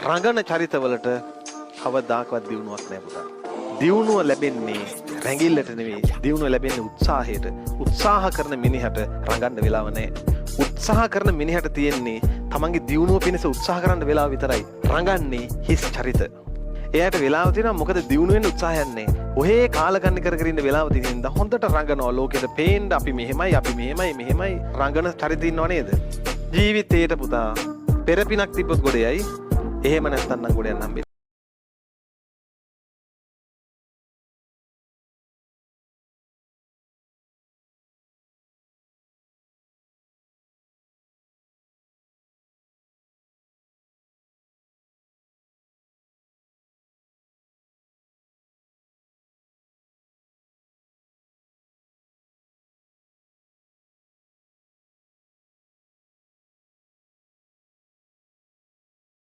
රඟන චරිතවලට කවදාකවත් දියුණුවක් නැහැ පුතා. දියුණුව ලැබෙන්නේ රැඟිල්ලට නෙවෙයි. දියුණුව ලැබෙන්නේ උත්සාහයට. උත්සාහ කරන මිනිහට රඟන්න වෙලාව නැහැ. උත්සාහ කරන මිනිහට තියෙන්නේ තමන්ගේ දියුණුව පිණිස උත්සාහ කරන්න වෙලාව විතරයි. රඟන්නේ හිස් චරිත. එයාට වෙලාව තියෙනවා මොකද දියුණු වෙන්න උත්සාහයක් නැහැ. ඔහේ කාලකන්ණි කර කර ඉන්න වෙලාව තියෙනින්ද හොඳට රඟනවා ලෝකෙට පේන්න අපි මෙහෙමයි රඟන චරිත ඉන්නව නේද? ජීවිතේට පුතා පෙරපිනක් තිබ්බොත් ගොඩේයි. එහෙම නැත්නම් නම් ගොඩ යන්න හම්බෙන්නේ